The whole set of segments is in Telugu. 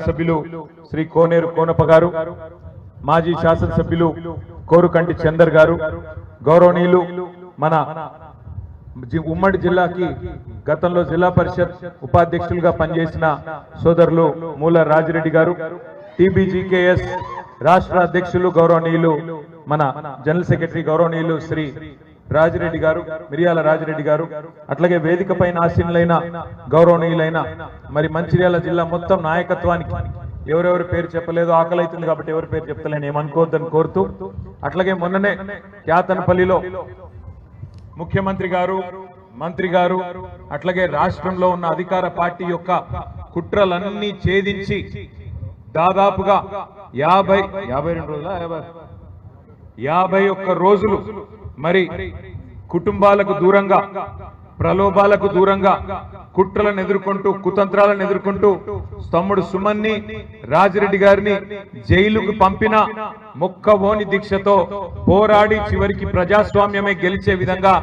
సభ్యులు శ్రీ కోనేరు కోనప్ప గారు, మాజీ శాసనసభ్యులు కోరుకంటి చందర్ గారు, గౌరవనీయులు మన ఉమ్మడి జిల్లాకి గతంలో జిల్లా పరిషత్ ఉపాధ్యక్షులుగా పనిచేసిన సోదరులు మూల రాజిరెడ్డి గారు, టీబీజీకేఎస్ రాష్ట్ర అధ్యక్షులు గౌరవనీయులు మన జనరల్ సెక్రటరీ గౌరవనీయులు శ్రీ రాజిరెడ్డి గారు, మిరియాల రాజిరెడ్డి గారు, అట్లాగే వేదిక పైన ఆసీనులైన గౌరవనీయులైన మరి మంచిర్యాల జిల్లా మొత్తం నాయకత్వానికి ఎవరెవరి పేరు చెప్పలేదు, ఆకలి అవుతుంది కాబట్టి ఎవరి పేరు చెప్తలేను ఏమనుకోవద్దని కోరుతూ, అట్లాగే మొన్ననే క్యాతనపల్లిలో ముఖ్యమంత్రి గారు, మంత్రి గారు, అట్లాగే రాష్ట్రంలో ఉన్న అధికార పార్టీ యొక్క కుట్రలన్నీ ఛేదించి దాదాపుగా 51 రోజులు మరి కుటుంబాలకు దూరంగా, ప్రలోభాలకు దూరంగా, కుట్రలను ఎదుర్కొంటూ, కుతంత్రాలను ఎదుర్కొంటూ తమ్ముడు సుమన్ని రాజిరెడ్డి గారిని జైలుకు పంపిన మొక్కవోని దీక్షతో పోరాడి చివరికి ప్రజాస్వామ్యమే గెలిచే విధంగా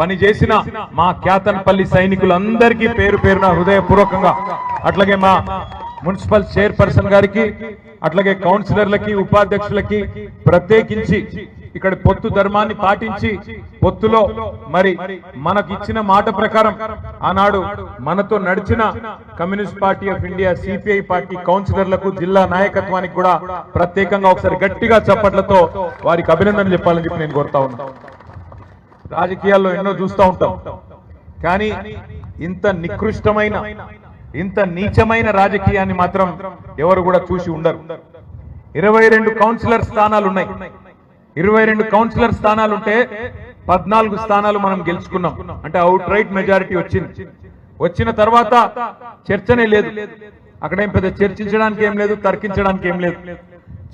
పనిచేసిన మా క్యాతన్పల్లి సైనికులందరికీ పేరు పేరున హృదయపూర్వకంగా, అట్లాగే మా మున్సిపల్ చైర్పర్సన్ గారికి, అట్లాగే కౌన్సిలర్లకి, ఉపాధ్యక్షులకి ప్రత్యేకించి ఇక్కడ పొత్తు ధర్మాన్ని పాటించి పొత్తులో మరి మనకు ఇచ్చిన మాట ప్రకారం ఆనాడు మనతో నడిచిన Communist Party of India CPI party కౌన్సిలర్లకు, జిల్లా నాయకత్వానికి కూడా ప్రత్యేకంగా ఒకసారి గట్టిగా చప్పట్లతో వారికి అభినందనలు చెప్పాలని చెప్పి నేను కోరుతా ఉన్నా. రాజకీయాల్లో ఎన్నో చూస్తూ ఉంటాం, కానీ ఇంత నికృష్టమైన, ఇంత నీచమైన రాజకీయాన్ని మాత్రం ఎవరు కూడా చూసి ఉండరు. 22 కౌన్సిలర్ స్థానాలు ఉన్నాయి. 22 కౌన్సిలర్ స్థానాలుంటే 14 స్థానాలు మనం గెలుచుకున్నాం, అంటే అవుట్ రైట్ మెజారిటీ వచ్చింది. వచ్చిన తర్వాత చర్చనే లేదు, అక్కడేం పెద్ద చర్చించడానికి ఏం లేదు, తర్కించడానికి ఏం లేదు.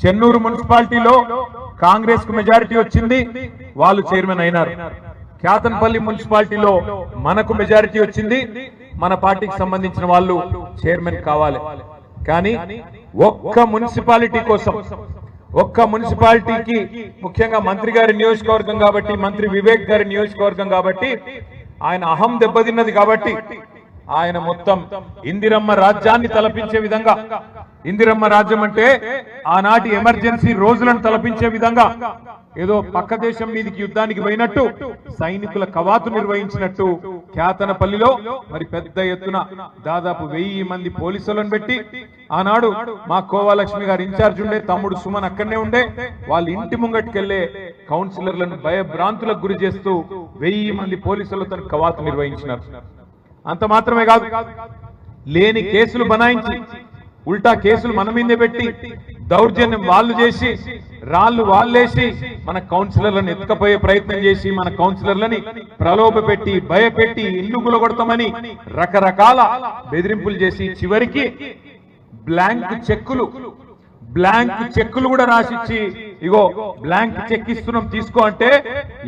చెన్నూరు మున్సిపాలిటీలో కాంగ్రెస్ కు మెజారిటీ వచ్చింది, వాళ్ళు చైర్మన్ అయినారు. క్యాతన్పల్లి మున్సిపాలిటీలో మనకు మెజారిటీ వచ్చింది, మన పార్టీకి సంబంధించిన వాళ్ళు చైర్మన్ కావాలి. కానీ ఒక్క మున్సిపాలిటీ కోసం, ఒక్క మున్సిపాలిటీకి, ముఖ్యంగా మంత్రి గారి నియోజకవర్గం కాబట్టి, మంత్రి వివేక్ గారి నియోజకవర్గం కాబట్టి, ఆయన అహం దెబ్బతిన్నది కాబట్టి ఆయన మొత్తం ఇందిరమ్మ రాజ్యాన్ని తలపించే విధంగా, ఇందిరమ్మ రాజ్యం అంటే ఆనాటి ఎమర్జెన్సీ రోజులను తలపించే విధంగా, ఏదో పక్క దేశం మీదకి యుద్ధానికి పోయినట్టు సైనికుల కవాతు నిర్వహించినట్టు క్యాతనపల్లిలో మరి పెద్ద ఎత్తున దాదాపు 1000 మంది పోలీసులను పెట్టి, ఆనాడు మా కోవాలక్ష్మి గారు ఇన్ఛార్జ్ ఉండే, తమ్ముడు సుమన్ అక్కడనే ఉండే, వాళ్ళ ఇంటి ముంగట్టుకెళ్లే కౌన్సిలర్లను భయభ్రాంతులకు గురి చేస్తూ 1000 మంది పోలీసులతో కవాతు నిర్వహించినారు. అంత మాత్రమే కాదు, లేని కేసులు బనాయించి ఉల్టా కేసులు మన మీదే పెట్టి దౌర్జన్యం వాళ్ళు చేసి, రాళ్లు వాళ్ళేసి మన కౌన్సిలర్లను ఎత్తుకపోయే ప్రయత్నం చేసి, మన కౌన్సిలర్లని ప్రలోభ పెట్టి, భయపెట్టి, ఇల్లు గులగొడతామని రకరకాల బెదిరింపులు చేసి చివరికి బ్లాంక్ చెక్కులు కూడా రాసిచ్చి, ఇగో బ్లాంక్ చెక్ ఇస్తున్నాం తీసుకో అంటే,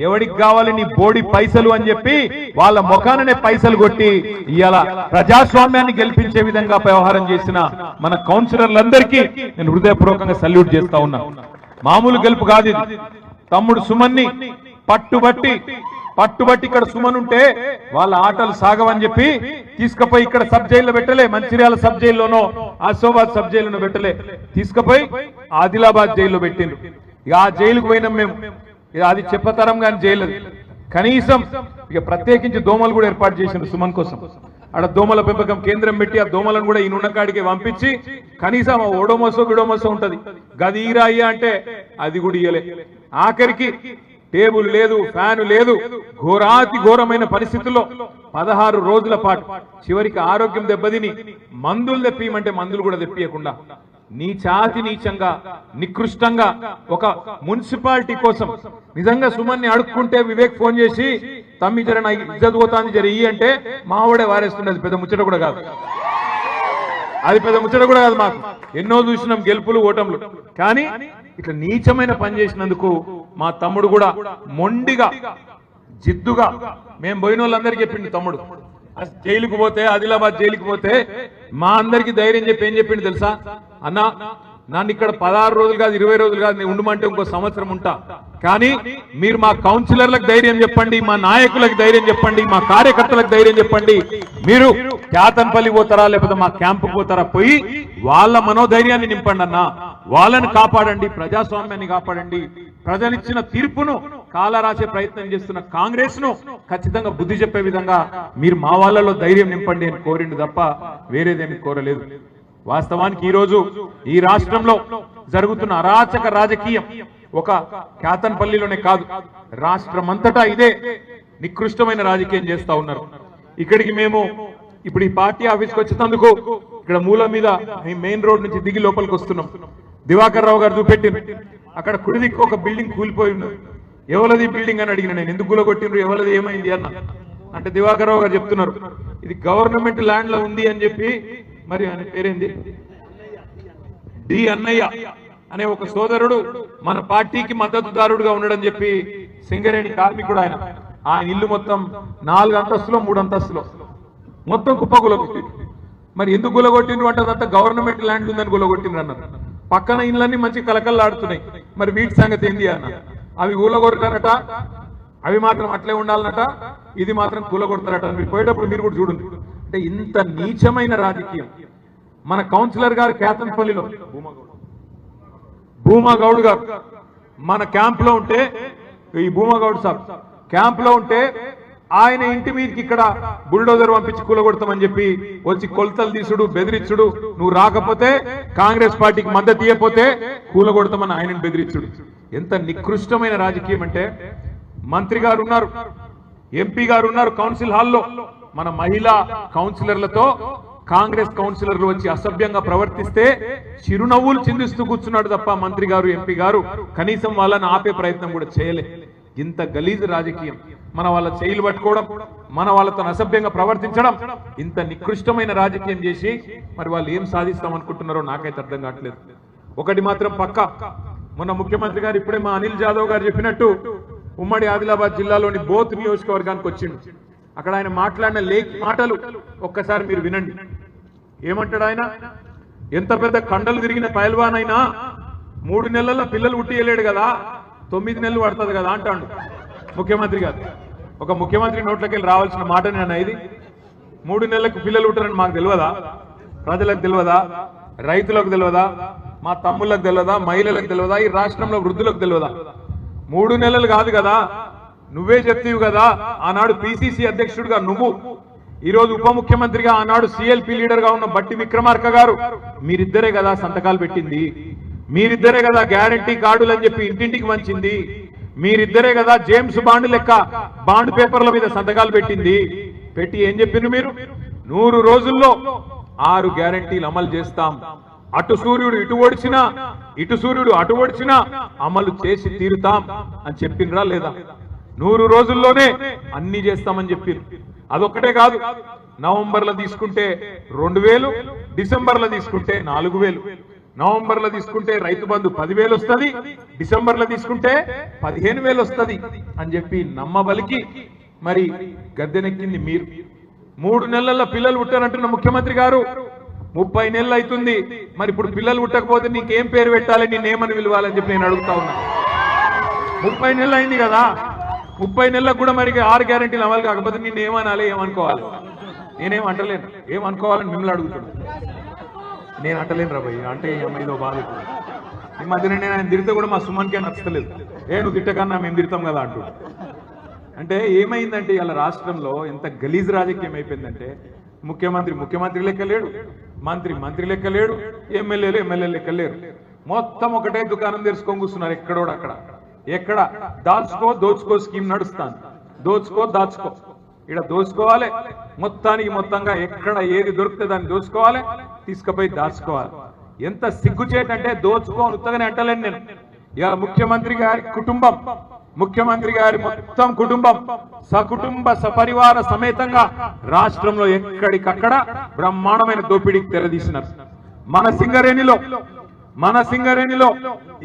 ఎవడికి కావాలి నీ బోడి పైసలు అని చెప్పి వాళ్ళ ముఖాననే పైసలు కొట్టి ఇవాళ ప్రజాస్వామ్యాన్ని గెలిపించే విధంగా వ్యవహారం చేసిన మన కౌన్సిలర్లందరికీ నేను హృదయపూర్వకంగా సల్యూట్ చేస్తా ఉన్నా. మామూలు గెలుపు కాదు ఇది. తమ్ముడు సుమన్ని పట్టుబట్టి ఇక్కడ సుమన్ ఉంటే వాళ్ళ ఆటలు సాగవని చెప్పి తీసుకుపోయి ఇక్కడ సబ్ జైల్లో పెట్టలే, మంచిర్యాల సబ్ జైల్లోనో ఆసిఫాబాద్ సబ్ జైల్లోనో పెట్టలే, తీసుకుపోయి ఆదిలాబాద్ జైల్లో పెట్టిండ్రు. ఇక ఆ జైలుకు పోయినాం మేము, అది చెప్పతరం కానీ జైలు. కనీసం ఇక ప్రత్యేకించి దోమలు కూడా ఏర్పాటు చేసిండ్రు సుమన్ కోసం. అక్కడ దోమల పెంపకం కేంద్రం పెట్టి ఆ దోమలను కూడా ఈ నున్నకాడికి పంపించి కనీసం ఓడోమోసో విడోమోసో ఉంటది, గది ఈరాయ్యా అంటే అది కూడా ఇయ్యలే. ఆఖరికి టేబుల్ లేదు, ఫ్యాను లేదు, ఘోరాతి ఘోరమైన పరిస్థితుల్లో 16 రోజుల పాటు చివరికి ఆరోగ్యం దెబ్బతిని మందులు తెప్పియమంటే మందులు కూడా తెప్పియకుండా నీచంగా, నికృష్టంగా ఒక మున్సిపాలిటీ కోసం నిజంగా సుమన్ని అడుక్కుంటే వివేక్ ఫోన్ చేసి, తమ్మి జర నా ఇజ్జత్ పోతాంది జర ఇయ్యి అంటే మావాడే వారేస్తుండే. అది పెద్ద ముచ్చట కూడా కాదు, మాకు ఎన్నో చూసినాం గెలుపులు ఓటములు. కానీ ఇట్లా నీచమైన పని చేసినందుకు మా తమ్ముడు కూడా మొండిగా, జిద్దుగా, మేము పోయిన వాళ్ళందరికీ చెప్పిండు తమ్ముడు, జైలుకు పోతే, ఆదిలాబాద్ జైలుకు పోతే మా అందరికి ధైర్యం చెప్పి ఏం చెప్పిండు తెలుసా? అన్నా నన్ను ఇక్కడ 16 రోజులు కాదు 20 రోజులు కాదు నేను ఉండమంటే ఇంకో సంవత్సరం ఉంటా. కానీ మీరు మా కౌన్సిలర్లకు ధైర్యం చెప్పండి, మా నాయకులకు ధైర్యం చెప్పండి, మా కార్యకర్తలకు ధైర్యం చెప్పండి. మీరు క్యాతన్పల్లి పోతారా లేకపోతే మా క్యాంపుకు పోతారా, పోయి వాళ్ళ మనోధైర్యాన్ని నింపండి అన్న. వాళ్ళని కాపాడండి, ప్రజాస్వామ్యాన్ని కాపాడండి. ప్రజలిచ్చిన తీర్పును కాలరాసే ప్రయత్నం చేస్తున్న కాంగ్రెస్ ను ఖచ్చితంగా బుద్ధి చెప్పే విధంగా మీరు మా వాళ్ళలో ధైర్యం నింపండి అని కోరిండు తప్ప వేరేదేమి కోరలేదు. వాస్తవానికి ఈ రోజు ఈ రాష్ట్రంలో జరుగుతున్న అరాచక రాజకీయం ఒక క్యాతన్పల్లిలోనే కాదు, రాష్ట్రమంతటా ఇదే నికృష్టమైన రాజకీయం చేస్తా ఉన్నారు. ఇక్కడికి మేము ఇప్పుడు ఈ పార్టీ ఆఫీస్కి వచ్చేందుకు ఇక్కడ మూల మీద మెయిన్ రోడ్ నుంచి దిగి లోపలికి వస్తున్నాం. దివాకర్ రావు గారు చూపెట్టింది అక్కడ కుడిదిక్కు ఒక బిల్డింగ్ కూలిపోయి ఉన్నది. ఎవరిది బిల్డింగ్ అని అడిగిన నేను, ఎందుకు కూలగొట్టిండ్రు, ఎవరిది ఏమైంది అన్న అంటే దివాకర్ రావు గారు చెప్తున్నారు ఇది గవర్నమెంట్ ల్యాండ్ లో ఉంది అని చెప్పి. మరి ఆయన పేరేంది, డి అన్నయ్య అనే ఒక సోదరుడు మన పార్టీకి మద్దతుదారుడుగా ఉండడని చెప్పి సింగరేణి కార్మికుడు ఆయన ఇల్లు మొత్తం 4 అంతస్తులో 3 అంతస్తులో మొత్తం కుప్పగులగొట్టి. మరి ఎందుకు గులగొట్టిండ్రు అంటే అదంతా గవర్నమెంట్ ల్యాండ్ ఉందని గులగొట్టిండ్రు అన్నారు. పక్కన ఇళ్ళన్నీ మంచి కలకల్లాడుతున్నాయి. మరి వీటి సంగతి ఏంది అన్న, అవి కూలగొడతారట, అవి మాత్రం అట్లే ఉండాలన్నట, ఇది మాత్రం కూలగొడతారట. మీరు పోయేటప్పుడు మీరు కూడా చూడండి. అంటే ఇంత నీచమైన రాజకీయం. మన కౌన్సిలర్ గారు క్యాతన్పల్లిలో భూమాగౌడ్ గారు మన క్యాంప్ లో ఉంటే, ఈ భూమాగౌడ్ సాబ్ క్యాంప్ లో ఉంటే ఆయన ఇంటి మీదకి ఇక్కడ బుల్డోజర్ పంపించి కూలగొడతామని చెప్పి వచ్చి కొలతలు తీసుడు, బెదిరించుడు, నువ్వు రాకపోతే కాంగ్రెస్ పార్టీకి మద్దతు ఇవ్వకపోతే కూలగొడతామని ఆయనను బెదిరించుడు. ఎంత నికృష్టమైన రాజకీయం అంటే, మంత్రి గారు ఉన్నారు, ఎంపీ గారు ఉన్నారు కౌన్సిల్ హాల్లో, మన మహిళా కౌన్సిలర్లతో కాంగ్రెస్ కౌన్సిలర్లు వచ్చి అసభ్యంగా ప్రవర్తిస్తే చిరునవ్వులు చిందిస్తూ కూర్చున్నాడు తప్ప మంత్రి గారు, ఎంపీ గారు కనీసం వాళ్ళని ఆపే ప్రయత్నం కూడా చేయలే. ఇంత గలీజు రాజకీయం, మన వాళ్ళ చేయిలు పట్టుకోవడం, మన వాళ్ళతో అసభ్యంగా ప్రవర్తించడం, ఇంత నికృష్టమైన రాజకీయం చేసి మరి వాళ్ళు ఏం సాధిస్తాం అనుకుంటున్నారో నాకైతే అర్థం కావట్లేదు. ఒకటి మాత్రం పక్కా, మొన్న ముఖ్యమంత్రి గారు ఇప్పుడే మా అనిల్ జాదవ్ గారు చెప్పినట్టు ఉమ్మడి ఆదిలాబాద్ జిల్లాలోని బోత్ నియోజకవర్గానికి వచ్చిండు. అక్కడ ఆయన మాట్లాడిన మాటలు ఒక్కసారి మీరు వినండి. ఏమంటాడు ఆయన, ఎంత పెద్ద కండలు తిరిగిన పైల్వాన్ అయినా 3 నెలల పిల్లలు ఉట్టియలేడు కదా, 9 నెలలు పడుతుంది కదా అంటాడు ముఖ్యమంత్రి గారు. ఒక ముఖ్యమంత్రి నోట్లోకి వెళ్ళి రావాల్సిన మాట నేను ఇది. 3 నెలలకు పిల్లలు ఉంటారని మాకు తెలియదా? ప్రజలకు తెలియదా? రైతులకు తెలియదా? మా తమ్ముళ్ళకు తెలియదా? మహిళలకు తెలియదా? ఈ రాష్ట్రంలో వృద్ధులకు తెలియదా? 3 నెలలు కాదు కదా, నువ్వే చెప్తీవు కదా. ఆనాడు పిసిసి అధ్యక్షుడిగా నువ్వు, ఈరోజు ఉప ముఖ్యమంత్రిగా ఆనాడు సిఎల్పి లీడర్ గా ఉన్న బట్టి విక్రమార్క గారు, మీరిద్దరే కదా సంతకాలు పెట్టింది, మీరిద్దరే కదా గ్యారంటీ కార్డులు అని చెప్పి ఇంటింటికి వంచింది, మీరిద్దరే కదా జేమ్స్ బాండ్ లెక్క బాండ్ పేపర్ల మీద సంతకాలు పెట్టింది. పెట్టి ఏం చెప్పిండ్రు మీరు, 100 రోజుల్లో 6 గ్యారంటీలు అమలు చేస్తాం, అటు సూర్యుడు ఇటు ఓడిచినా ఇటు సూర్యుడు అటు ఓడిచినా అమలు చేసి తీరుతాం అని చెప్పిండ్రా లేదా? 100 రోజుల్లోనే అన్ని చేస్తామని చెప్పారు. అదొక్కటే కాదు, నవంబర్లో తీసుకుంటే 2000, డిసెంబర్లో తీసుకుంటే 4000, నవంబర్లో తీసుకుంటే రైతు బంధు 10,000 వస్తుంది, డిసెంబర్లో తీసుకుంటే 15,000 వస్తుంది అని చెప్పి నమ్మబలికి మరి గద్దెనెక్కింది మీరు. 3 నెలల పిల్లలు పుట్టారంటున్న ముఖ్యమంత్రి గారు 30 నెలలు అవుతుంది. మరి ఇప్పుడు పిల్లలు పుట్టకపోతే నీకేం పేరు పెట్టాలి, నేనేమని పిలవాలని చెప్పి నేను అడుగుతా ఉన్నా. 30 నెలలు అయింది కదా, 30 నెలలకు కూడా మరి 6 గ్యారెంటీలు అమలు కాకపోతే నిన్ను ఏమనాలి, ఏమనుకోవాలి? నేనేం అంటలేను, ఏమనుకోవాలని మిమ్మల్ని అడుగుతున్నాను. నేను అంటలేను రా భయ్య, అంటే ఏదో బాధ. ఈ మధ్యన నేను ఆయన తిరిగితే కూడా మా సుమన్కే నచ్చలేదు. నువ్వు తిట్టకన్నా మేము తిడతాం కదా అంటూ. అంటే ఏమైందంటే ఇలా రాష్ట్రంలో ఎంత గలీజ్ రాజకీయం అయిపోయిందంటే, ముఖ్యమంత్రి లెక్క లేడు, మంత్రి లెక్క లేడు, ఎమ్మెల్యేలు లెక్క లేరు. మొత్తం ఒకటే దుకాణం తెరుచుకొని కూర్చున్నారు ఎక్కడోడు అక్కడ. ఎక్కడ దోచుకో స్కీమ్ నడుస్తాను, దాచుకో. ఇక్కడ దోచుకోవాలి, మొత్తంగా ఎక్కడ ఏది దొరికితే దాన్ని దోచుకోవాలి, తీసుకుపోయి దాచుకోవాలి. ఎంత సిగ్గుచేటంటే దోచుకోని ఉత్తగానే అంటలేను నేను. ఇక ముఖ్యమంత్రి గారి కుటుంబం, ముఖ్యమంత్రి గారి మొత్తం కుటుంబం సకుటుంబ సపరివార సమేతంగా రాష్ట్రంలో ఎక్కడికక్కడ బ్రహ్మాండమైన దోపిడీకి తెరదీసినారు. మన సింగరేణిలో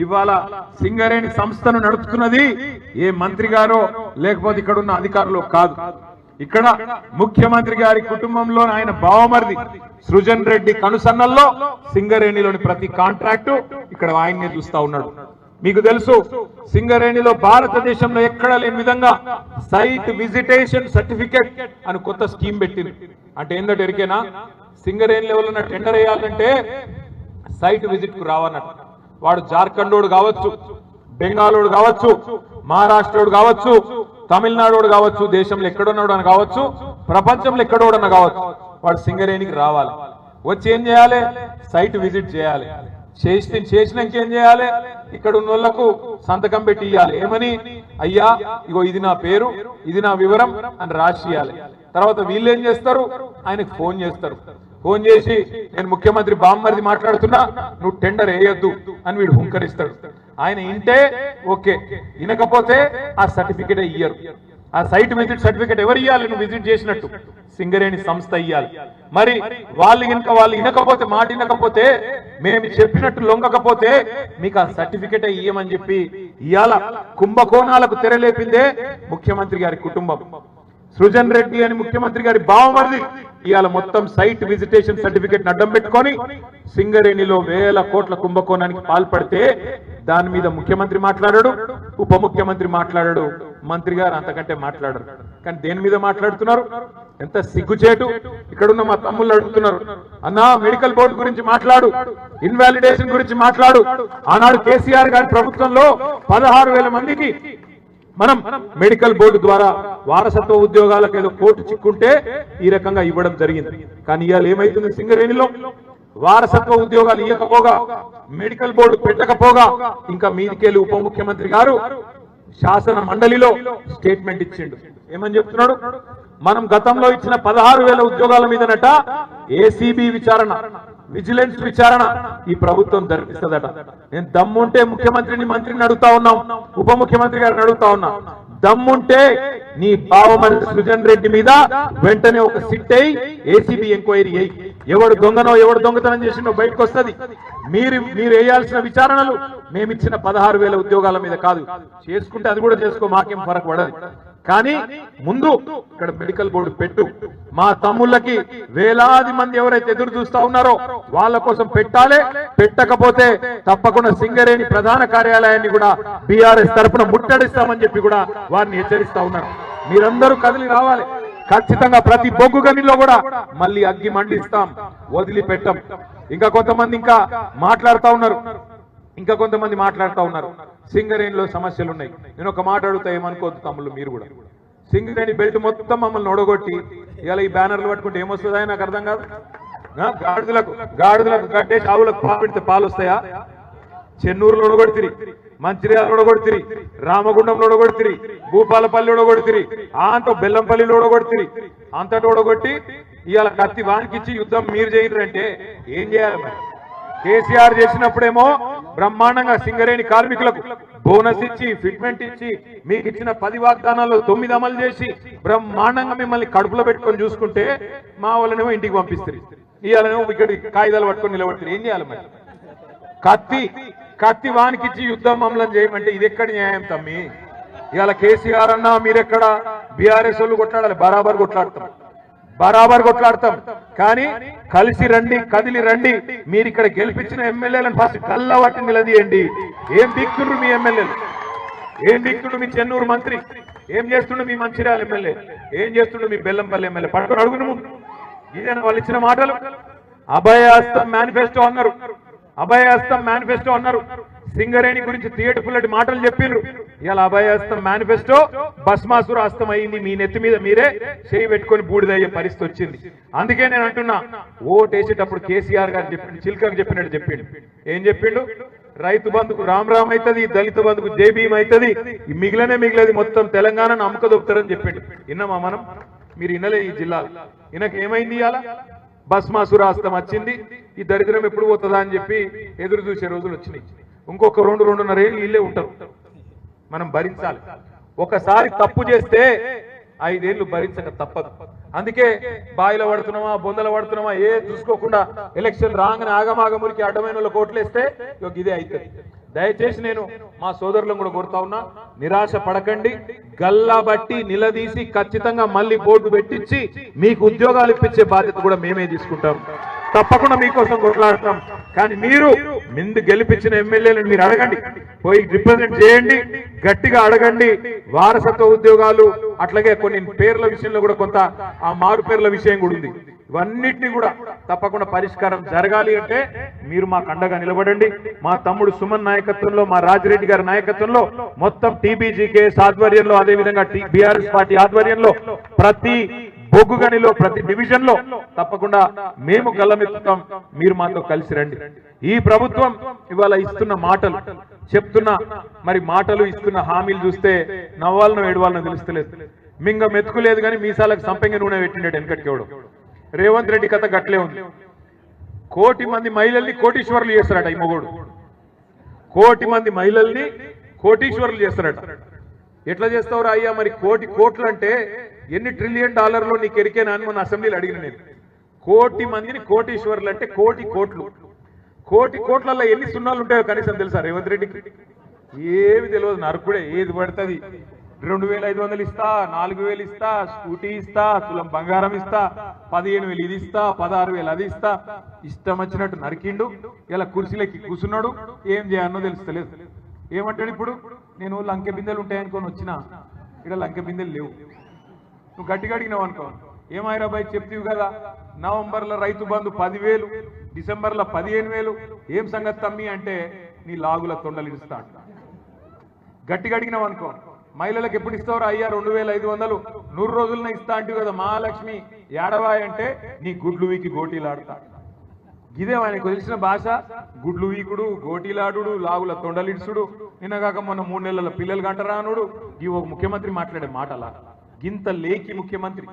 ఇవాళ సింగరేణి సంస్థను నడుపుతున్నది ఏ మంత్రి గారో లేకపోతే ఇక్కడ ఉన్న అధికారులు కాదు. ఇక్కడ ముఖ్యమంత్రి గారి కుటుంబంలో ఆయన బావమరిది సృజన్ రెడ్డి కనుసన్నల్లో సింగరేణిలోని ప్రతి కాంట్రాక్టు ఇక్కడ ఆయన్నే చూస్తా ఉన్నాడు. మీకు తెలుసు సింగరేణిలో భారతదేశంలో ఎక్కడా లేని విధంగా సైట్ విజిటేషన్ సర్టిఫికేట్ అని కొత్త స్కీమ్ పెట్టింది. అంటే ఏంటంటే ఎరికేనా, సింగరేణి లెవెల్ టెండర్ వేయాలంటే సైట్ విజిట్ కు రావన్నట్టు. వాడు జార్ఖండోడు కావచ్చు, బెంగాలోడు కావచ్చు, మహారాష్ట్రోడు కావచ్చు, తమిళనాడు కావచ్చు, దేశంలో ఎక్కడున్నాడు అని కావచ్చు, ప్రపంచంలో ఎక్కడోడన్నా కావచ్చు, వాడు సింగరేణికి రావాలి. వచ్చి ఏం చేయాలి? సైట్ విజిట్ చేయాలి. చేసినాక ఏం చేయాలి? ఇక్కడ ఉన్న వాళ్ళకు సంతకం పెట్టి ఇవ్వాలి. ఏమని? అయ్యా ఇగో ఇది నా పేరు, ఇది నా వివరం అని రాసి ఇవ్వాలి. తర్వాత వీళ్ళు ఏం చేస్తారు? ఆయనకు ఫోన్ చేస్తారు. ఫోన్ చేసి నేను ముఖ్యమంత్రి బామ్మరిది మాట్లాడుతున్నా, నువ్వు టెండర్ వేయొద్దు అని వీడు హుంకరిస్తాడు. ఆయన ఇంటే ఓకే, వినకపోతే ఆ సర్టిఫికేట్ ఇయ్యరు. ఆ సైట్ విజిట్ సర్టిఫికేట్ ఎవరు ఇవ్వాలి? నువ్వు విజిట్ చేసినట్టు సింగరేణి సంస్థ ఇవ్వాలి. మరి వాళ్ళు వినకపోతే, మాట వినకపోతే, మేము చెప్పినట్టు లొంగకపోతే మీకు ఆ సర్టిఫికేట్ ఇయ్యమని చెప్పి ఇవాళ కుంభకోణాలకు తెరలేపిందే ముఖ్యమంత్రి గారి కుటుంబం. సృజన్ రెడ్డి అని ముఖ్యమంత్రి గారి బావమరిది ఇవాళ మొత్తం సైట్ విజిటేషన్ సర్టిఫికేట్ అడ్డం పెట్టుకొని సింగరేణిలో వేల కోట్ల కుంభకోణానికి పాల్పడితే దాని మీద ముఖ్యమంత్రి మాట్లాడాడు, ఉప ముఖ్యమంత్రి మాట్లాడాడు, మంత్రి గారు అంతకంటే మాట్లాడరు. కానీ దేని మీద మాట్లాడుతున్నారు? ఎంత సిగ్గుచేటు. ఇక్కడున్న మా తమ్ముళ్ళు అడుగుతున్నారు, అన్నా మెడికల్ బోర్డు గురించి మాట్లాడు, ఇన్వాలిడేషన్ గురించి మాట్లాడు. ఆనాడు కేసీఆర్ గారి ప్రభుత్వంలో 16,000 మందికి మనం మెడికల్ బోర్డు ద్వారా వారసత్వ ఉద్యోగాలకు ఏదో కోర్టు చిక్కుంటే ఈ రకంగా ఇవ్వడం జరిగింది. కానీ ఇవాళ ఏమైతుంది? సింగరేణిలో వారసత్వ ఉద్యోగాలు ఇవ్వకపోగా, మెడికల్ బోర్డు పెట్టకపోగా, ఇంకా మీదికెళ్ళి ఉప ముఖ్యమంత్రి గారు శాసన మండలిలో స్టేట్మెంట్ ఇచ్చిండు. ఏమని చెప్తున్నాడు? మనం గతంలో ఇచ్చిన 16,000 ఉద్యోగాల మీదనట ఏసీబీ విచారణ, విజిలెన్స్ విచారణ ఈ ప్రభుత్వం జరిపిస్తుందట. నేను దమ్ముంటే ముఖ్యమంత్రిని, మంత్రిని అడుగుతా ఉన్నాం, ఉప ముఖ్యమంత్రి గారిని అడుగుతా ఉన్నా, దమ్ముంటే నీ బావమరిది సృజన్ రెడ్డి మీద వెంటనే ఒక సిట్ అయ్యి ఏసీబీ ఎంక్వైరీ అయ్యి, ఎవడు దొంగనో ఎవడు దొంగతనం చేసినో బయటకు వస్తుంది. మీరు వేయాల్సిన విచారణలు మేమిచ్చిన 16,000 ఉద్యోగాల మీద కాదు. చేసుకుంటే అది కూడా చేసుకో, మాకేం ఫరక్ పడదు. కానీ ముందు ఇక్కడ మెడికల్ బోర్డు పెట్టు. మా తమ్ముళ్ళకి వేలాది మంది ఎవరైతే ఎదురు చూస్తా ఉన్నారో వాళ్ళ కోసం పెట్టాలి. పెట్టకపోతే తప్పకుండా సింగరేణి ప్రధాన కార్యాలయాన్ని కూడా బీఆర్ఎస్ తరఫున ముట్టడిస్తామని చెప్పి కూడా వారిని హెచ్చరిస్తా ఉన్నారు. మీరందరూ కదిలి రావాలి. ఖచ్చితంగా ప్రతి బొగ్గు గనిలో కూడా మళ్ళీ అగ్గి మండిస్తాం, వదిలిపెట్టం. ఇంకా కొంతమంది మాట్లాడుతా ఉన్నారు, సింగరేణిలో సమస్యలు ఉన్నాయి. నేను ఒక మాట అడుగుతా, ఏమనుకోవద్దు తమ్ముళ్ళు మీరు కూడా. సింగరేణి బెల్ట్ మొత్తం మమ్మల్ని ఒడగొట్టి ఇలా ఈ బ్యానర్లు పట్టుకుంటే ఏమొస్తుందా నాకు అర్థం కాదు. గాడిదలకు కట్టేసి ఆవులకు పాలు పెడితే పాలు వస్తాయా? చెన్నూరులో ఒడగొడితిరి, మంచిర్యాలలో ఒడగొడితిరి, రామగుండంలో ఒడగొడితిరి, భూపాలపల్లి ఒడగొడితిరి, అంటూ బెల్లంపల్లిలో ఒడగొడితిరి. అంతటి ఒడగొట్టి ఇవాళ కత్తి వానికిచ్చి యుద్ధం మీరు చేయరంటే ఏం చేయాలి? మరి కేసీఆర్ చేసినప్పుడేమో బ్రహ్మాండంగా సింగరేణి కార్మికులకు బోనస్ ఇచ్చి, ఫిట్మెంట్ ఇచ్చి, మీకు ఇచ్చిన 10 వాగ్దానాల్లో 9 అమలు చేసి బ్రహ్మాండంగా మిమ్మల్ని కడుపులో పెట్టుకొని చూసుకుంటే మా వాళ్ళనేమో ఇంటికి పంపిస్తారు. ఇవాళనేమో ఇక్కడ కాగితాలు పట్టుకొని నిలబడతారు. ఏం చేయాలి మరి? కత్తి వానికిచ్చి యుద్ధం మమ్మల్ని చేయమంటే ఇది ఎక్కడ న్యాయం తమ్మి? ఇవాళ కేసీఆర్ అన్నా మీరెక్కడ? బీఆర్ఎస్ వాళ్ళు కొట్లాడాలి, బరాబర్ కొట్లాడతాం. కానీ కలిసి రండి, కదిలి రండి. మీరు ఇక్కడ గెలిపించిన ఎమ్మెల్యేలను ఫస్ట్ కళ్ళబట్టి నిలదీయండి. ఏం దిక్తుండ్రు మీ ఎమ్మెల్యేలు? ఏం దిక్తుండ్రు మీ చెన్నూరు మంత్రి? ఏం చేస్తుండ్రు మీ మంచిర్యాల ఎమ్మెల్యే? ఏం చేస్తుండ్రు మీ బెల్లంపల్లి ఎమ్మెల్యే? పట్టుకొని అడుగును ముందు. ఇదేనా వాళ్ళు ఇచ్చిన మాటలు? అభయహస్తం మేనిఫెస్టో అన్నారు. సింగరేణి గురించి తీయటపుల్లటి మాటలు చెప్పిండ్రు. ఇలా అభయహస్తం మేనిఫెస్టో భస్మాసుర హస్తం అయింది. మీ నెత్తి మీద మీరే చేయి పెట్టుకొని బూడిదయ్యే పరిస్థితి వచ్చింది. అందుకే నేను అంటున్నా, ఓటేసేటప్పుడు కేసీఆర్ గారు చెప్పిండు, చిల్కకు చెప్పినట్టు చెప్పిండు. ఏం చెప్పిండు? రైతు బంధుకు రామ్ అవుతుంది, దళిత బంధుకు జై భీమ్ అవుతుంది, మిగిలినది మొత్తం తెలంగాణను అమ్మకదొప్పుతారని చెప్పిండు. విన్నామా మనం? మీరు వినలే. ఈ జిల్లాలో ఈయనకు ఏమైంది? ఇవాళ భస్మాసురాస్తం వచ్చింది. ఈ దరిద్రం ఎప్పుడు పోతుందా అని చెప్పి ఎదురు చూసే రోజులు వచ్చినాయి. ఇంకొక 2-2.5 ఏళ్ళు ఇల్లే ఉంటారు. మనం భరించాలి. ఒకసారి తప్పు చేస్తే 5 ఏళ్ళు భరించక తప్పదు. అందుకే బాయిలో పడుతున్నామా, బొందల పడుతున్నామా ఏ చూసుకోకుండా ఎలక్షన్ రాగానే ఆగమాగమురికి అడ్డమైన వాళ్ళకి ఓట్లేస్తే ఇదే అవుతుంది. దయచేసి నేను మా సోదరులను కూడా కోరుతా ఉన్నా, నిరాశ పడకండి, గల్లా బట్టి నిలదీసి ఖచ్చితంగా మళ్ళీ బోర్డు పెట్టించి మీకు ఉద్యోగాలు ఇప్పించే బాధ్యత కూడా మేమే తీసుకుంటాం. తప్పకుండా మీకోసం కొట్లాడతాం. కానీ మీరు ముందు గెలిపించిన ఎమ్మెల్యేలను మీరు అడగండి, పోయి రిప్రజెంట్ చేయండి, గట్టిగా అడగండి. వారసత్వ ఉద్యోగాలు అట్లాగే కొన్ని పేర్ల విషయంలో కూడా కొంత ఆ మారు పేర్ల విషయం కూడా ఉంది. ఇవన్నిటినీ కూడా తప్పకుండా పరిష్కారం జరగాలి అంటే మీరు మాకు అండగా నిలబడండి. మా తమ్ముడు సుమన్ నాయకత్వంలో, మా రాజిరెడ్డి గారి నాయకత్వంలో, మొత్తం టీబీజీకేఎస్ ఆధ్వర్యంలో, అదేవిధంగా బీఆర్ఎస్ పార్టీ ఆధ్వర్యంలో ప్రతి బొగ్గుగనిలో ప్రతి డివిజన్ లో తప్పకుండా మేము గల్లమెత్తుతాం. మీరు మాతో కలిసి రండి. ఈ ప్రభుత్వం ఇవాళ ఇస్తున్న మాటలు మరి మాటలు ఇస్తున్న హామీలు చూస్తే నవ్వాలను ఏడవాలను తెలుస్తలేదు. మింగ మెతుకులేదు కానీ మీసాలకు సంపెంగ నూనె పెట్టిండేటు వెనకటికేవడం. రేవంత్ రెడ్డి కథ గట్లే ఉంది. 1 కోటి మంది మహిళల్ని కోటీశ్వరులు చేస్తారట ఈ మొగోడు. 1 కోటి మంది మహిళల్ని కోటీశ్వరులు చేస్తారట. ఎట్లా చేస్తావురా అయ్యా? మరి కోట్లు అంటే ఎన్ని ట్రిలియన్ డాలర్లు నీకు ఎరికేనా అని మన అసెంబ్లీలో అడిగిన నేను. 1 కోటి మందిని కోటీశ్వరులు అంటే 1 కోటి కోట్లలో ఎన్ని సున్నాలు ఉంటాయో కనీసం తెలుసా రేవంత్ రెడ్డికి? ఏమి తెలియదు, నరకుడే. ఏది పడుతుంది 2500 ఇస్తా, 4000 ఇస్తా, స్కూటీ ఇస్తా, తులం బంగారం ఇస్తా, 15,000 ఇది ఇస్తా, 16,000 అది ఇస్తా, ఇష్టం వచ్చినట్టు నరికిండు. ఇలా కుర్చీలకి కూర్చున్నాడు. ఏం చేయాలనో తెలుస్తలేదు. ఏమంటాడు ఇప్పుడు? నేను లంకె బిందెలు ఉంటాయనుకొని వచ్చినా, ఇక్కడ లంకె బిందెలు లేవు. నువ్వు గట్టిగా అడిగినావు అనుకో, ఏమైనా బయట చెప్తీవి కదా, నవంబర్లో రైతు బంధు 10,000, డిసెంబర్లో 15,000, ఏం సంగతి తమ్మి అంటే నీ లాగుల తొండలు ఇస్తా అంట. గట్టిగా అడిగినావు అనుకో, మహిళలకు ఎప్పుడు ఇస్తావురా అయ్యా 2,500 100 రోజులనే ఇస్తా అంటూ కదా మహాలక్ష్మి ఏడవాయి అంటే నీ గుడ్లు వీకి గోటీలాడుతా. ఇదే ఆయనకు తెలిసిన భాష. గుడ్లు వీకుడు, గోటీలాడు, లాగుల తొండలిడ్సుడు, నిన్నగాక మొన్న 3 నెలల పిల్లలు గంటరానుడు. ఈ ఒక ముఖ్యమంత్రి మాట్లాడే మాటలా? గింత లేకి ముఖ్యమంత్రి,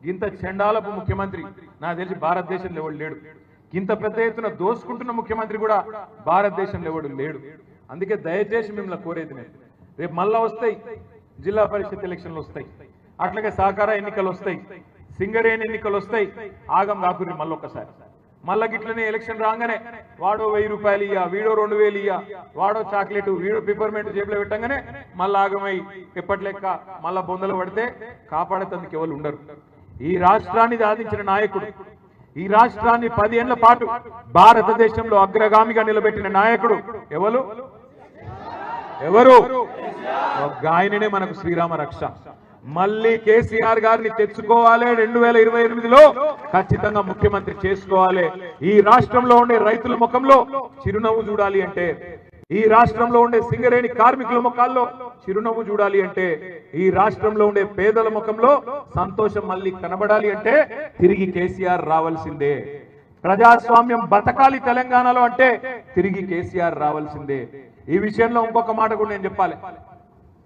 గింత చెండాలపు ముఖ్యమంత్రి నాకు తెలిసి భారతదేశంలో ఎవడు లేడు. గింత పెద్ద ఎత్తున దోసుకుంటున్న ముఖ్యమంత్రి కూడా భారతదేశంలో ఎవడు లేడు. అందుకే దయచేసి మిమ్మల్ని కోరేది నేను, రేపు మళ్ళా వస్తాయి జిల్లా పరిషత్ ఎలక్షన్లు వస్తాయి, అట్లాగే సహకార ఎన్నికలు వస్తాయి, సింగరేణి ఎన్నికలు వస్తాయి. ఆగం కాకుర్రి మళ్ళొక్కసారి. మళ్ళా గిట్లనే ఎలక్షన్ రాగానే వాడో 1000 రూపాయలు ఇయ్యా, వీడో 2000 ఇయ్యా, వాడో చాక్లెట్, వీడో పిపర్మెంట్ జేబులో పెట్టంగానే మళ్ళా ఆగమై ఎప్పటి లెక్క మళ్ళా బొందలు పడితే కాపాడేందుకు ఎవరు ఉండరు. ఈ రాష్ట్రాన్ని సాధించిన నాయకుడు, ఈ రాష్ట్రాన్ని 10 ఏళ్ల పాటు భారతదేశంలో అగ్రగామిగా నిలబెట్టిన నాయకుడు ఎవరు? ఆయననే మనకు శ్రీరామ రక్ష. మళ్ళీ కేసీఆర్ గారిని తెచ్చుకోవాలి. 2028లో ఖచ్చితంగా ముఖ్యమంత్రి చేసుకోవాలి. ఈ రాష్ట్రంలో ఉండే రైతుల ముఖంలో చిరునవ్వు చూడాలి అంటే, ఈ రాష్ట్రంలో ఉండే సింగరేణి కార్మికుల ముఖాల్లో చిరునవ్వు చూడాలి అంటే, ఈ రాష్ట్రంలో ఉండే పేదల ముఖంలో సంతోషం మళ్ళీ కనబడాలి అంటే తిరిగి కేసీఆర్ రావాల్సిందే. ప్రజాస్వామ్యం బతకాలి తెలంగాణలో అంటే తిరిగి కేసీఆర్ రావాల్సిందే. ఈ విషయంలో ఇంకొక మాట కూడా నేను చెప్పాలి.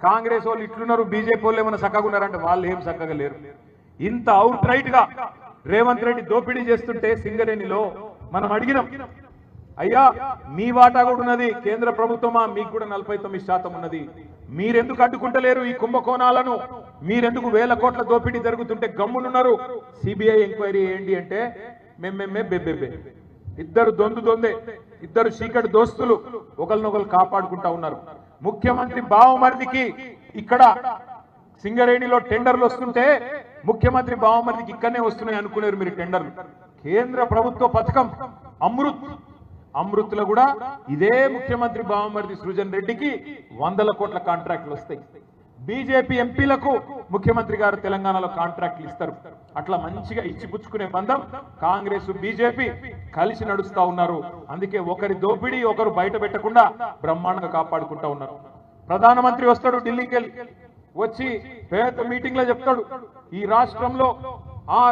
కాంగ్రెస్ వాళ్ళు ఇట్లున్నారు, బీజేపీ వాళ్ళు ఏమైనా చక్కగా ఉన్నారంటే వాళ్ళు ఏం చక్కగా లేరు. ఇంత అవుట్ రైట్ గా రేవంత్ రెడ్డి దోపిడీ చేస్తుంటే సింగరేణిలో మనం అడిగినాం, అయ్యా మీ వాటా కూడా ఉన్నది, కేంద్ర ప్రభుత్వమా మీకు కూడా 49% ఉన్నది, మీరెందుకు అడ్డుకుంటలేరు ఈ కుంభకోణాలను? మీరెందుకు 1000 కోట్ల దోపిడీ జరుగుతుంటే గమ్మునున్నారు? సిబిఐ ఎంక్వైరీ ఏంటి అంటే మేమే బెబ్బెబ్బే, ఇద్దరు దొందే, ఇద్దరు చీకటి దోస్తులు ఒకరినొకరు కాపాడుకుంటా ఉన్నారు. ముఖ్యమంత్రి బావమరిదికి ఇక్కడ సింగరేణిలో టెండర్లు వస్తుంటే ముఖ్యమంత్రి బావమరిదికి ఇక్కడనే వస్తున్నాయి అనుకున్నారు మీరు టెండర్లు. కేంద్ర ప్రభుత్వ పథకం అమృత్లో కూడా ఇదే ముఖ్యమంత్రి బావమరిది సృజన్ రెడ్డికి 100 కోట్ల కాంట్రాక్టులు వస్తాయి. బీజేపీ ఎంపీలకు ముఖ్యమంత్రి గారు తెలంగాణలో కాంట్రాక్టులు ఇస్తారు. అట్లా మంచిగా ఇచ్చిపుచ్చుకునే బంధం కాంగ్రెస్ బీజేపీ కలిసి నడుస్తా ఉన్నారు. అందుకే ఒకరి దోపిడీ ఒకరు బయట పెట్టకుండా బ్రహ్మాండంగా కాపాడుకుంటా ఉన్నారు. ప్రధానమంత్రి వస్తాడు ఢిల్లీకి వెళ్ళి, వచ్చి పేద మీటింగ్ లో చెప్తాడు, ఈ రాష్ట్రంలో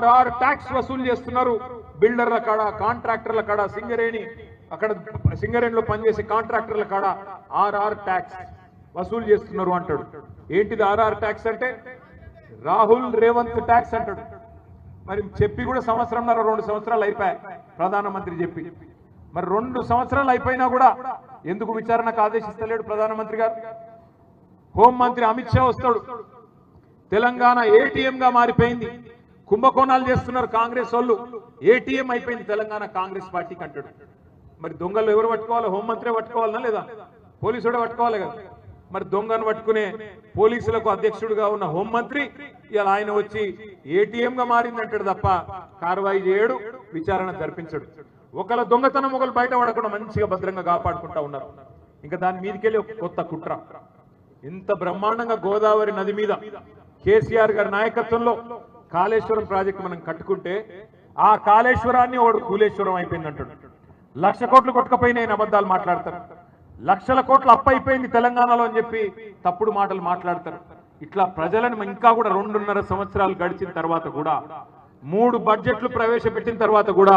RR ట్యాక్స్ వసూలు చేస్తున్నారు, బిల్డర్ల కాడ, కాంట్రాక్టర్ల కాడ, సింగరేణిలో పనిచేసే కాంట్రాక్టర్ల కాడ RR ట్యాక్స్ వసూలు చేస్తున్నారు అంటాడు. ఏంటిది RR ట్యాక్స్ అంటే? రాహుల్ రేవంత్ ట్యాక్స్ అంటాడు. మరి చెప్పి కూడా 1.5 సంవత్సరాలు అయిపోయాయి ప్రధానమంత్రి చెప్పి. మరి 2 సంవత్సరాలు అయిపోయినా కూడా ఎందుకు విచారణకు ఆదేశిస్తలేడు ప్రధానమంత్రి గారు? హోంమంత్రి అమిత్ షా వస్తాడు, తెలంగాణ ATM గా మారిపోయింది, కుంభకోణాలు చేస్తున్నారు కాంగ్రెస్ వాళ్ళు, ATM అయిపోయింది తెలంగాణ కాంగ్రెస్ పార్టీకి అంటాడు. మరి దొంగలు ఎవరు పట్టుకోవాలి? హోంమంత్రి పట్టుకోవాలనా లేదా? పోలీసుడు పట్టుకోవాలి కదా. మరి దొంగను పట్టుకునే పోలీసులకు అధ్యక్షుడిగా ఉన్న హోంమంత్రి ఇలా ఆయన వచ్చి ఏటీఎంగా మారిందంటాడు తప్ప కార్వాయి చేయడు, విచారణ జరిపించడు. ఒకళ్ళ దొంగతనం ఒకళ్ళు బయట పడకుండా మంచిగా భద్రంగా కాపాడుకుంటా ఉన్నారు. ఇంకా దాని మీదకెళ్ళి ఒక కొత్త కుట్ర. ఇంత బ్రహ్మాండంగా గోదావరి నది మీద కేసీఆర్ గారి నాయకత్వంలో కాళేశ్వరం ప్రాజెక్టు మనం కట్టుకుంటే ఆ కాళేశ్వరాన్ని వాడు కూలేశ్వరం అయిపోయిందంటాడు. 1,00,000 కోట్లు కొట్టుకపోయినాయి అబద్ధాలు మాట్లాడతారు. లక్షల కోట్లు అప్పైపోయింది తెలంగాణలో అని చెప్పి తప్పుడు మాటలు మాట్లాడతారు. ఇట్లా ప్రజలను ఇంకా కూడా 2.5 సంవత్సరాలు గడిచిన తర్వాత కూడా 3 బడ్జెట్లు ప్రవేశపెట్టిన తర్వాత కూడా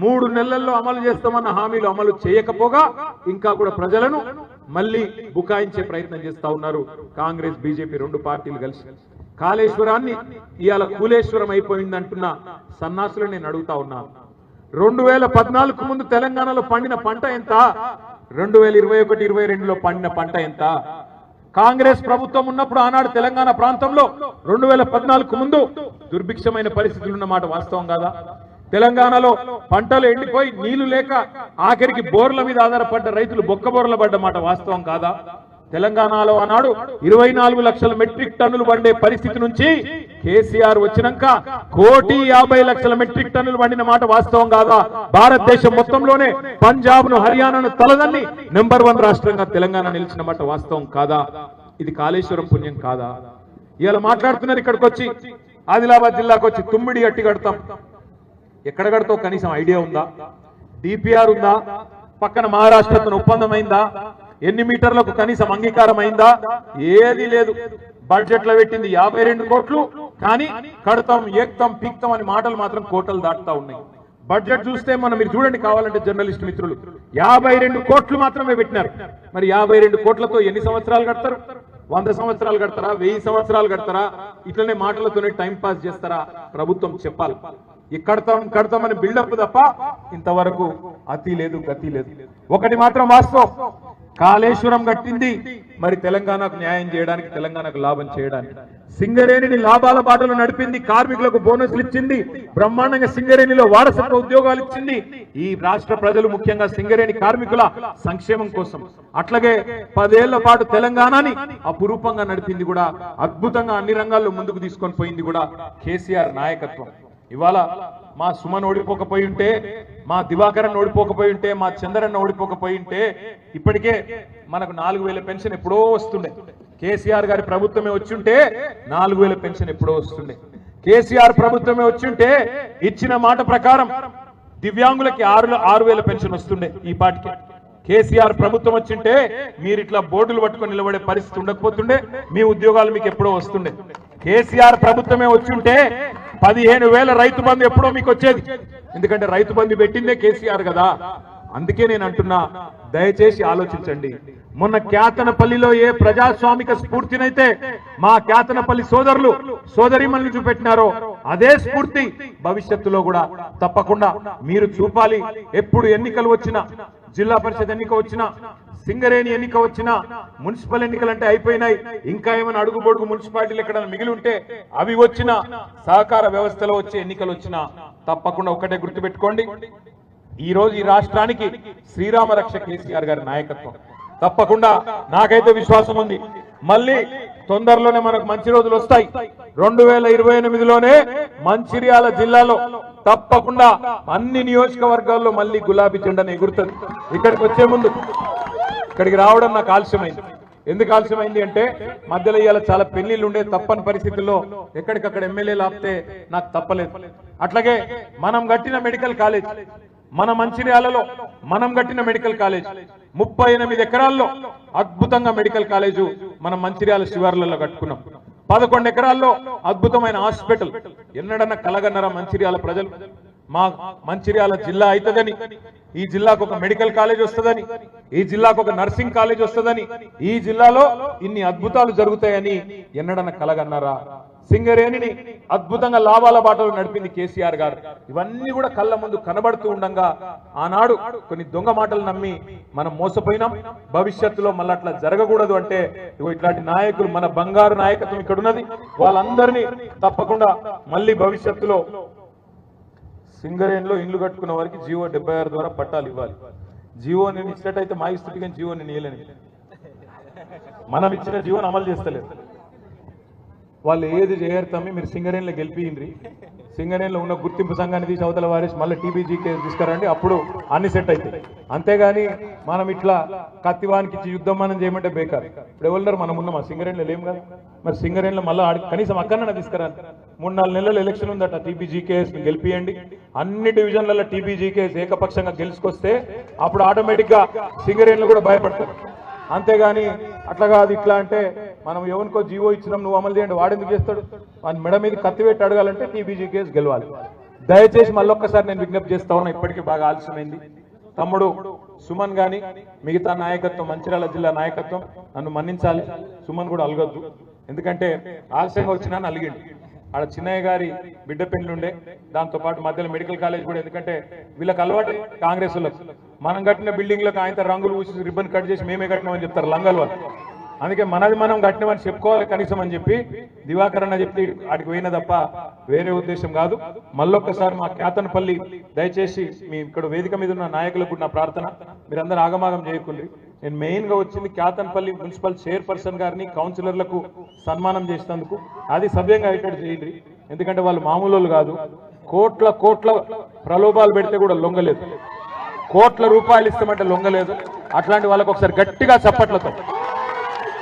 3 నెలల్లో అమలు చేస్తామన్న హామీలు అమలు చేయకపోగా ఇంకా కూడా ప్రజలను మళ్ళీ బుకాయించే ప్రయత్నం చేస్తా ఉన్నారు కాంగ్రెస్ బీజేపీ 2 పార్టీలు కలిసి. కాళేశ్వరాన్ని ఇవాళ కూలేశ్వరం అయిపోయిందంటున్న సన్నాసులు నేను అడుగుతా ఉన్నాను. 2014 ముందు తెలంగాణలో పండిన పంట ఎంత? 2021-22లో పండిన పంట ఎంత? కాంగ్రెస్ ప్రభుత్వం ఉన్నప్పుడు ఆనాడు తెలంగాణ ప్రాంతంలో 2014 ముందు దుర్భిక్షమైన పరిస్థితులు ఉన్నమాట వాస్తవం కాదా? తెలంగాణలో పంటలు ఎండిపోయి నీళ్లు లేక ఆఖరికి బోర్ల మీద ఆధారపడ్డ రైతులు బొక్క బోర్ల పడ్డ మాట వాస్తవం కాదా? తెలంగాణలో ఆనాడు 24 లక్షల మెట్రిక్ టన్నులు పండే పరిస్థితి నుంచి కేసీఆర్ వచ్చినాక 1,50,00,000 మెట్రిక్ టన్నులు పండిన మాట వాస్తవం కాదా? భారతదేశం మొత్తంలోనే పంజాబ్ ను హర్యానాను తలదన్ని నెంబర్ 1 రాష్ట్రంగా తెలంగాణ నిలిచిన మాట వాస్తవం కాదా? ఇది కాళేశ్వరం పుణ్యం కాదా? ఇవాళ మాట్లాడుతున్నారు ఇక్కడికి వచ్చి ఆదిలాబాద్ జిల్లాకు వచ్చి తుమ్మిడి గట్టి కడతాం. ఎక్కడ కడతావు కనీసం ఐడియా ఉందా? డిపిఆర్ ఉందా? పక్కన మహారాష్ట్రతో ఒప్పందం అయిందా? ఎన్ని మీటర్లకు కనీసం అంగీకారం అయిందా? ఏది లేదు. బడ్జెట్ లో పెట్టింది 52 కోట్లు, కానీ కడతాం ఏక్తాం పీక్తాం అని మాటలు మాత్రం కోటలు దాటుతా ఉన్నాయి. బడ్జెట్ చూస్తే మీరు చూడండి కావాలంటే జర్నలిస్ట్ మిత్రులు 52 కోట్లు మాత్రమే పెట్టినారు. మరి 52 కోట్లతో ఎన్ని సంవత్సరాలు కడతారు? 100 సంవత్సరాలు కడతారా? 1000 సంవత్సరాలు కడతారా? ఇట్లనే మాటలతోనే టైం పాస్ చేస్తారా? ప్రభుత్వం చెప్పాలి. కడతామని బిల్డప్ తప్ప ఇంతవరకు అతి లేదు గతి లేదు. ఒకటి మాత్రం వాస్తవం, కాళేశ్వరం కట్టింది మరి తెలంగాణకు న్యాయం చేయడానికి, తెలంగాణకు లాభం చేయడానికి. సింగరేణిని లాభాల బాటలు నడిపింది, కార్మికులకు బోనస్లు ఇచ్చింది, బ్రహ్మాండంగా సింగరేణిలో వారసత్వ ఉద్యోగాలు ఇచ్చింది ఈ రాష్ట్ర ప్రజలు, ముఖ్యంగా సింగరేణి కార్మికుల సంక్షేమం కోసం. అట్లాగే 10 ఏళ్ల పాటు తెలంగాణని అపురూపంగా నడిపింది కూడా, అద్భుతంగా అన్ని రంగాల్లో ముందుకు తీసుకొని పోయింది కూడా కేసీఆర్ నాయకత్వం. ఇవాళ మా సుమన్ ఓడిపోకపోయి ఉంటే, మా దివాకరన్ ఓడిపోకపోయి ఉంటే, మా చంద్రన్న ఓడిపోకపోయి ఉంటే ఇప్పటికే మనకు 4,000 పెన్షన్ ఎప్పుడో వస్తుండే. కేసీఆర్ గారి ప్రభుత్వమే వచ్చుంటే 4,000 పెన్షన్ ఎప్పుడో వస్తుండే. కేసీఆర్ ప్రభుత్వమే వచ్చుంటే ఇచ్చిన మాట ప్రకారం దివ్యాంగులకి 6,000 పెన్షన్ వస్తుండే ఈ పాటికి. కేసీఆర్ ప్రభుత్వం వచ్చింటే మీరు ఇట్లా బోర్డులు పట్టుకొని నిలబడే పరిస్థితి ఉండకపోతుండే, మీ ఉద్యోగాలు మీకు ఎప్పుడో వస్తుండే. కేసీఆర్ ప్రభుత్వమే వచ్చుంటే 15,000 రైతు బంధు ఎప్పుడో మీకు వచ్చేది. ఎందుకంటే రైతు బంధు పెట్టిందే కేసీఆర్ కదా. అందుకే నేను అంటున్నా, దయచేసి ఆలోచించండి. మొన్న క్యాతనపల్లిలో ఏ ప్రజాస్వామిక స్ఫూర్తినైతే మా క్యాతనపల్లి సోదరులు సోదరీమణులు చూపెట్టినారో అదే స్ఫూర్తి భవిష్యత్తులో కూడా తప్పకుండా మీరు చూపాలి. ఎప్పుడు ఎన్నికలు వచ్చినా, జిల్లా పరిషత్ ఎన్నిక వచ్చినా, సింగరేణి ఎన్నిక వచ్చినా, మున్సిపల్ ఎన్నికలు అంటే అయిపోయినాయి, ఇంకా ఏమైనా అడుగుబొడుగు మున్సిపాలిటీలు ఎక్కడ మిగిలి ఉంటే అవి వచ్చినా, సహకార వ్యవస్థలో వచ్చే ఎన్నికలు వచ్చినా తప్పకుండా ఒకటే గుర్తుపెట్టుకోండి, ఈ రోజు ఈ రాష్ట్రానికి శ్రీరామ రక్ష కేసీఆర్ గారి నాయకత్వం. తప్పకుండా నాకైతే విశ్వాసం ఉంది, మళ్ళీ తొందరలోనే మనకు మంచి రోజులు వస్తాయి. 2028లోనే మంచిర్యాల జిల్లాలో తప్పకుండా అన్ని నియోజకవర్గాల్లో మళ్ళీ గులాబీ జెండాను ఎగురుతుంది. ఇక్కడికి వచ్చే ముందు ఇక్కడికి రావడం నాకు ఆలస్యమైంది. ఎందుకు ఆలస్యమైంది అంటే మధ్యలో ఇవాళ చాలా పెళ్లిళ్ళు ఉండే, తప్పని పరిస్థితుల్లో ఎక్కడికక్కడ ఎమ్మెల్యేలు ఆపితే నాకు తప్పలేదు. అట్లాగే మనం కట్టిన మెడికల్ కాలేజ్, మన మంచిర్యాలలో మనం కట్టిన మెడికల్ కాలేజ్ 38 ఎకరాల్లో అద్భుతంగా మెడికల్ కాలేజు మనం మంచిర్యాల శివార్లలో కట్టుకున్నాం. 11 ఎకరాల్లో అద్భుతమైన హాస్పిటల్. ఎన్నడన్నా కలగన్నారా మంచిర్యాల ప్రజలు? మా మంచిర్యాల జిల్లా అవుతుందని, ఈ జిల్లాకు ఒక మెడికల్ కాలేజ్ వస్తుందని, ఈ జిల్లాకు ఒక నర్సింగ్ కాలేజ్ వస్తుందని, ఈ జిల్లాలో ఇన్ని అద్భుతాలు జరుగుతాయని ఎన్నడన్నా కలగన్నారా? సింగరేణిని అద్భుతంగా లాభాల బాటలు నడిపింది కేసీఆర్ గారు. ఇవన్నీ కూడా కళ్ళ ముందు కనబడుతూ ఉండగా ఆనాడు కొన్ని దొంగ మాటలు నమ్మి మనం మోసపోయినాం. భవిష్యత్తులో మళ్ళీ అట్లా జరగకూడదు అంటే ఇట్లాంటి నాయకులు, మన బంగారు నాయకత్వం ఇక్కడ ఉన్నది, వాళ్ళందరినీ తప్పకుండా మళ్ళీ భవిష్యత్తులో సింగరేణిలో ఇల్లు కట్టుకున్న వారికి జీవో 76 ద్వారా పట్టాలు ఇవ్వాలి. జీవో నేను ఇచ్చినట్టయితే మా ఇస్తుడిగా జీవో నేను ఇవ్వలేను. మనం ఇచ్చిన జీవనం అమలు చేస్తలేదు. వాళ్ళు ఏది చేయరు తమ్మి, మీరు సింగరేణిలో గెలిపియండి. సింగరేణిలో ఉన్న గుర్తింపు సంఘాన్ని తీసి అవతల వారేసి మళ్ళీ టీబీజీ కేసు తీసుకురండి, అప్పుడు అన్ని సెట్ అవుతాయి. అంతేగాని మనం ఇట్లా కత్తివానికి ఇచ్చి యుద్ధం మనం చేయమంటే బేకారు. ఇప్పుడు ఎవరున్నారు, మనం ఉన్నాం, సింగరేణిలో లేం కదా. మరి సింగరేణిలో మళ్ళీ కనీసం అక్కడనే తీసుకురాలి. 3-4 నెలల ఎలక్షన్ ఉందట, టీబీజీ కేసు గెలిపియండి. అన్ని డివిజన్లలో టీబీజీ కేసు ఏకపక్షంగా గెలుచుకొస్తే అప్పుడు ఆటోమేటిక్ గా సింగరేణిలో కూడా భయపడతారు. అంతేగాని అట్లా కాదు ఇట్లా అంటే మనం ఎవరికో జీవో ఇచ్చినాం నువ్వు అమలు చేయండి, వాడెందుకు చేస్తాడు? వాని మెడ మీద కత్తి పెట్టి అడగాలంటే టీబీజీ కేసు గెలవాలి. దయచేసి మళ్ళొక్కసారి నేను విజ్ఞప్తి చేస్తా ఉన్నా, ఇప్పటికీ బాగా ఆలస్యమైంది. తమ్ముడు సుమన్ గాని మిగతా నాయకత్వం, మంచిర్యాల జిల్లా నాయకత్వం నన్ను మన్నించాలి. సుమన్ కూడా అలగొద్దు, ఎందుకంటే ఆలస్యంగా వచ్చినా అలిగిండు. ఆడ చిన్నయ్య గారి బిడ్డ పెళ్లి ఉండే, దాంతో పాటు మధ్యలో మెడికల్ కాలేజ్ కూడా. ఎందుకంటే వీళ్ళకి అలవాటు కాంగ్రెస్ వాళ్ళకి, మనం కట్టిన బిల్డింగ్లకు ఆయన రంగులు పూసి రిబ్బన్ కట్ చేసి మేమే కట్టినామని చెప్తారు లంగల్ వాళ్ళు. అందుకే మనది మనం కట్టినామని చెప్పుకోవాలి కనీసం అని చెప్పి దివాకర్ అన్న చెప్పి అడిగి పోయిన తప్ప వేరే ఉద్దేశం కాదు. మళ్ళొక్కసారి మా కేతనపల్లి దయచేసి మీ ఇక్కడ వేదిక మీద ఉన్న నాయకులకు నా ప్రార్థన, మీరందరూ ఆగమాగం చేయకుండ్రి. నేను మెయిన్ గా వచ్చింది కేతనపల్లి మున్సిపల్ చైర్పర్సన్ గారిని, కౌన్సిలర్లకు సన్మానం చేసినందుకు. అది సభ్యంగా అయ్యేటట్టు చేయండి, ఎందుకంటే వాళ్ళు మామూలు కాదు. కోట్ల కోట్ల ప్రలోభాలు పెడితే కూడా లొంగలేదు, కోట్ల రూపాయలు ఇస్తామంటే లొంగలేదు. అట్లాంటి వాళ్ళకు ఒకసారి గట్టిగా చప్పట్లతో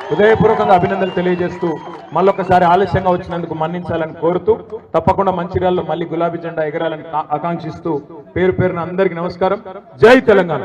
హృదయపూర్వకంగా అభినందనలు తెలియజేస్తూ మళ్ళొకసారి ఆలస్యంగా వచ్చినందుకు మన్నించాలని కోరుతూ, తప్పకుండా మంచిర్యాలలో మళ్ళీ గులాబీ జెండా ఎగరాలని ఆకాంక్షిస్తూ పేరు పేరున అందరికీ నమస్కారం. జై తెలంగాణ.